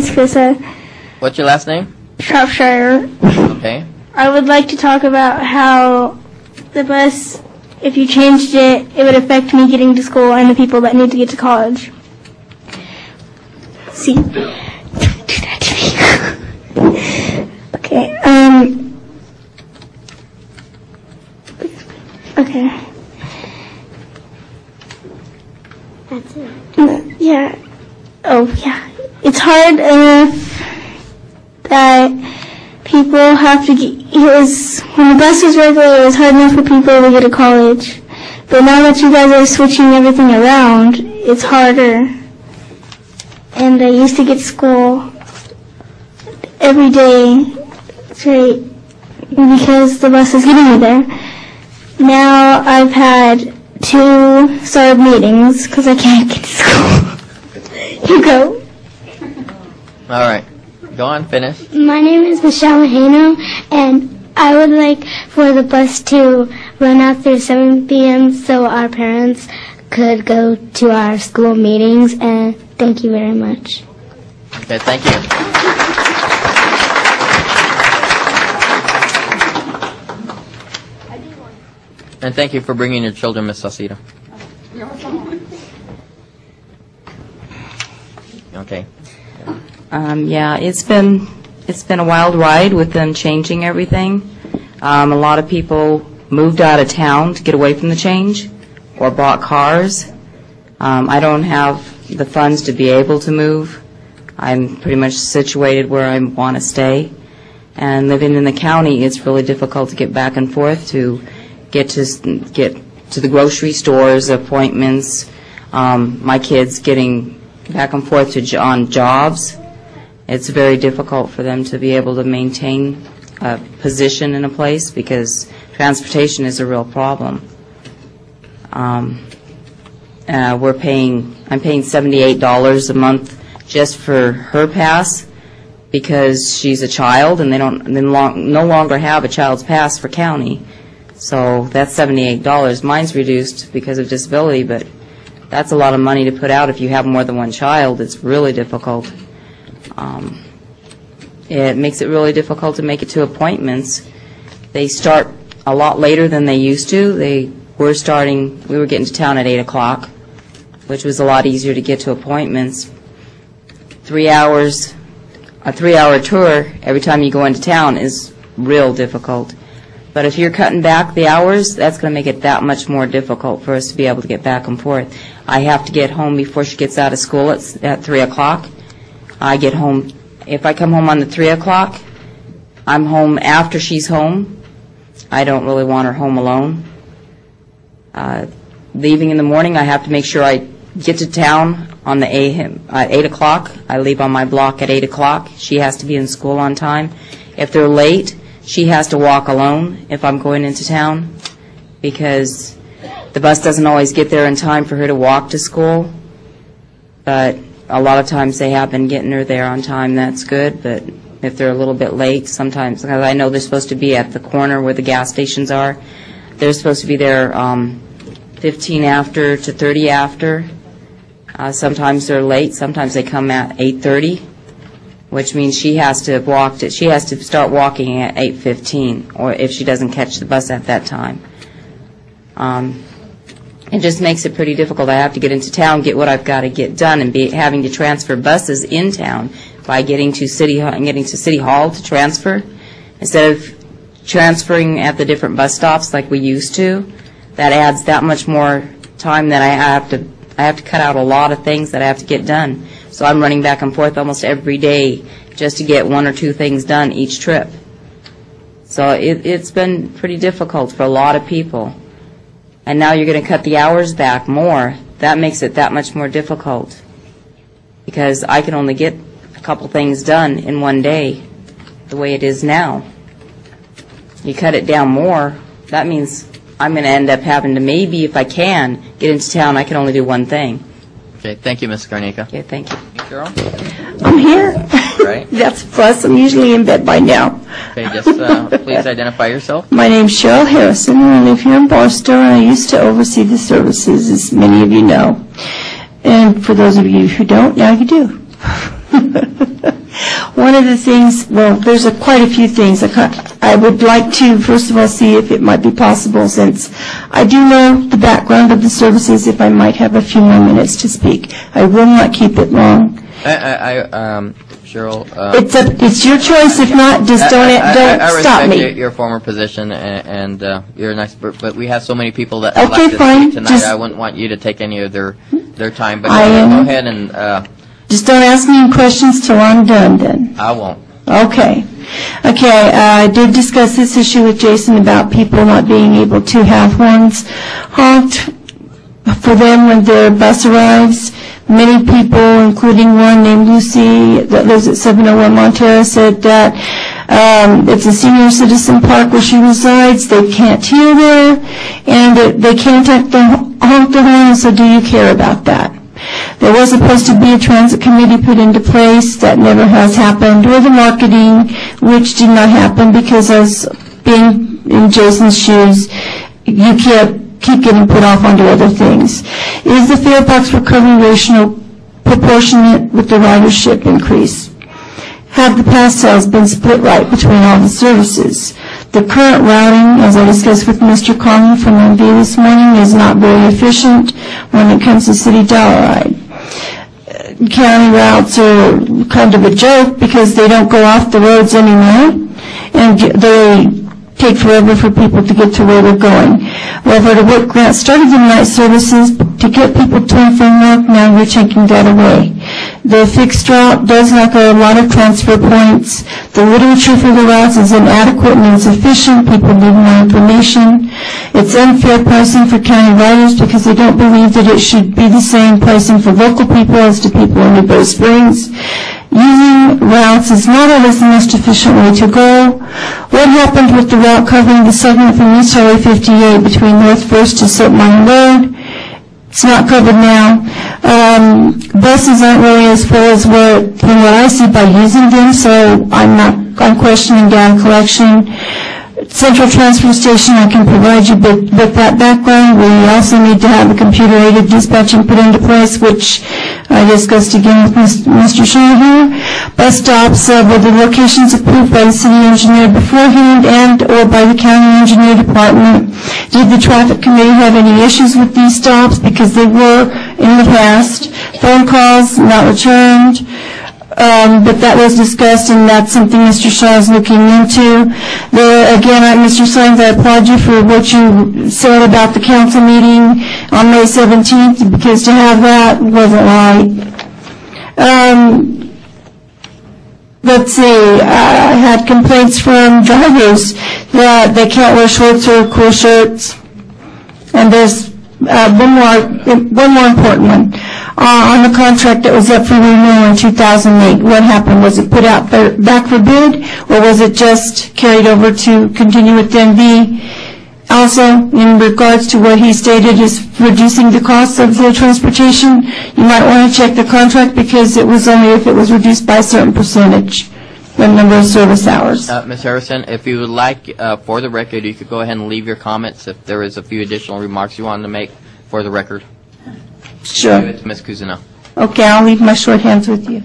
is Krissa. What's your last name? Shropshire. Okay. I would like to talk about how the bus, if you changed it, it would affect me getting to school and the people that need to get to college. See? Don't do that to me. Okay, okay. That's it. Yeah. Oh, yeah. It's hard enough that people have to get, when the bus was regular, it was hard enough for people to get to college. But now that you guys are switching everything around, it's harder. And I used to get to school every day straight because the bus is getting me there. Now I've had 2 started meetings because I can't get to school. You go. All right. Go on, finish. My name is Michelle Mahano, and I would like for the bus to run after 7 p.m. so our parents could go to our school meetings, and thank you very much. Okay, thank you. And thank you for bringing your children, Miss Saucedo. Okay. Yeah, it's been a wild ride with them changing everything. A lot of people moved out of town to get away from the change or bought cars. I don't have the funds to be able to move. I'm pretty much situated where I want to stay. And living in the county, it's really difficult to get back and forth to get to the grocery stores, appointments, my kids getting back and forth on jobs. It's very difficult for them to be able to maintain a position in a place because transportation is a real problem. I'm paying $78 a month just for her pass because she's a child and they no longer have a child's pass for county. So that's $78. Mine's reduced because of disability, but that's a lot of money to put out if you have more than one child. It's really difficult. It makes it really difficult to make it to appointments. They start a lot later than they used to. We were getting to town at 8 o'clock, which was a lot easier to get to appointments. 3 hours, a 3-hour tour every time you go into town is real difficult. But if you're cutting back the hours, that's going to make it that much more difficult for us to be able to get back and forth. I have to get home before she gets out of school at 3 o'clock. I get home, if I come home on the 3 o'clock, I'm home after she's home. I don't really want her home alone. Leaving in the morning, I have to make sure I get to town on the at 8 o'clock. I leave on my block at 8 o'clock. She has to be in school on time. If they're late, she has to walk alone if I'm going into town because the bus doesn't always get there in time for her to walk to school. But a lot of times they have been getting her there on time. That's good. But if they're a little bit late, sometimes, because I know they're supposed to be at the corner where the gas stations are, they're supposed to be there 15 after to 30 after. Sometimes they're late. Sometimes they come at 8:30, which means she has to start walking at 8:15, or if she doesn't catch the bus at that time. It just makes it pretty difficult. I have to get into town, get what I've got to get done, and having to transfer buses in town by getting to City Hall to transfer instead of transferring at the different bus stops like we used to. That adds that much more time that I have to cut out a lot of things that I have to get done. So I'm running back and forth almost every day just to get 1 or 2 things done each trip. So it's been pretty difficult for a lot of people. And now you're going to cut the hours back more. That makes it that much more difficult because I can only get a couple things done in one day the way it is now. You cut it down more, that means I'm going to end up having to, maybe if I can get into town, I can only do one thing. Okay, thank you, Ms. Garnica. Okay, thank you. Cheryl? I'm here. Right. That's a plus. I'm usually in bed by now. Okay, just please identify yourself. My name's Cheryl Harrison, and I live here in Barstow, and I used to oversee the services, as many of you know. And for those of you who don't, now you do. one of the things, well, there's quite a few things. I would like to, first of all, see if it might be possible, since I do know the background of the services, if I might have a few more minutes to speak. I will not keep it long. Cheryl. It's your choice. If not, just don't stop me. I respect your former position, and you're nice, but we have so many people that okay, like to fine. speak tonight. Just, I wouldn't want you to take any of their time. But go ahead and. Just don't ask me any questions till I'm done. Then. I won't. Okay. I did discuss this issue with Jason about people not being able to have horns honked for them when their bus arrives. Many people, including one named Lucy that lives at 701 Montera, said that it's a senior citizen park where she resides. They can't hear there, and they can't honk the horn, so do you care about that? There was supposed to be a transit committee put into place. That never has happened, or the marketing, which did not happen because, as being in Jason's shoes, you keep getting put off onto other things. Is the fare box recovery ratio proportionate with the ridership increase? Have the pass sales been split right between all the services? The current routing, as I discussed with Mr. Conley from MV this morning, is not very efficient when it comes to city Dollaride. County routes are kind of a joke because they don't go off the roads anymore, and they take forever for people to get to where they're going. However, the work grant started the night services to get people to and from work. Now you're taking that away. The fixed route does lack a lot of transfer points. The literature for the routes is inadequate and insufficient. People need more information. It's unfair pricing for county riders because they don't believe that it should be the same pricing for local people as to people in Newberry Springs. Using routes is not always the most efficient way to go. What happened with the route covering the segment from East Highway 58 between North First to Soap Mine Road? It's not covered now. Buses aren't really as full as from what I see by using them, so I'm questioning data collection. Central Transfer Station, I can provide you with that background. We also need to have a computer-aided dispatching put into place, which I discussed again with Mr. Shaw here. Bus stops were the locations approved by the city engineer beforehand and or by the county engineer department. Did the traffic committee have any issues with these stops? Because they were in the past. Phone calls not returned. But that was discussed, and that's something Mr. Shaw is looking into. Again, Mr. Sines, I applaud you for what you said about the council meeting on May 17th, because to have that wasn't right. Let's see, I had complaints from drivers that they can't wear shorts or cool shirts. And there's one more important one. On the contract that was up for renewal in 2008, what happened? Was it put out back for bid, or was it just carried over to continue with MV? Also, in regards to what he stated is reducing the cost of the transportation, you might want to check the contract because it was only if it was reduced by a certain percentage, the number of service hours. Ms. Harrison, if you would like, for the record, you could go ahead and leave your comments if there is a few additional remarks you wanted to make for the record. Sure. It's Ms. Cousineau. Okay, I'll leave my short hands with you.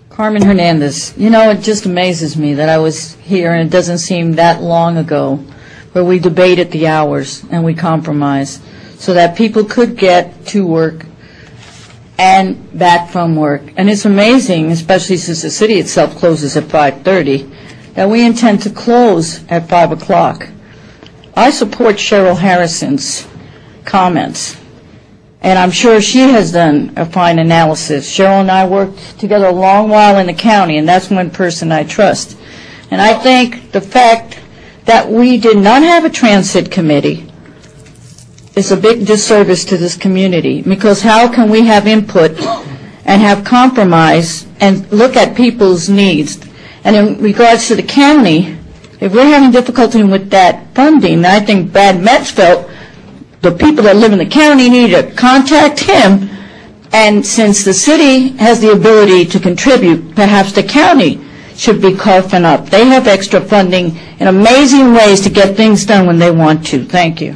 Carmen Hernandez. You know, it just amazes me that I was here, and it doesn't seem that long ago, where we debated the hours and we compromised so that people could get to work and back from work. And it's amazing, especially since the city itself closes at 5:30, that we intend to close at 5 o'clock. I support Cheryl Harrison's comments, and I'm sure she has done a fine analysis. Cheryl and I worked together a long while in the county, and that's one person I trust. And I think the fact that we did not have a transit committee is a big disservice to this community, because how can we have input and have compromise and look at people's needs? And in regards to the county, if we're having difficulty with that funding, I think Brad Mitzelfelt, the people that live in the county, need to contact him. And since the city has the ability to contribute, perhaps the county should be coughing up. They have extra funding in amazing ways to get things done when they want to. Thank you.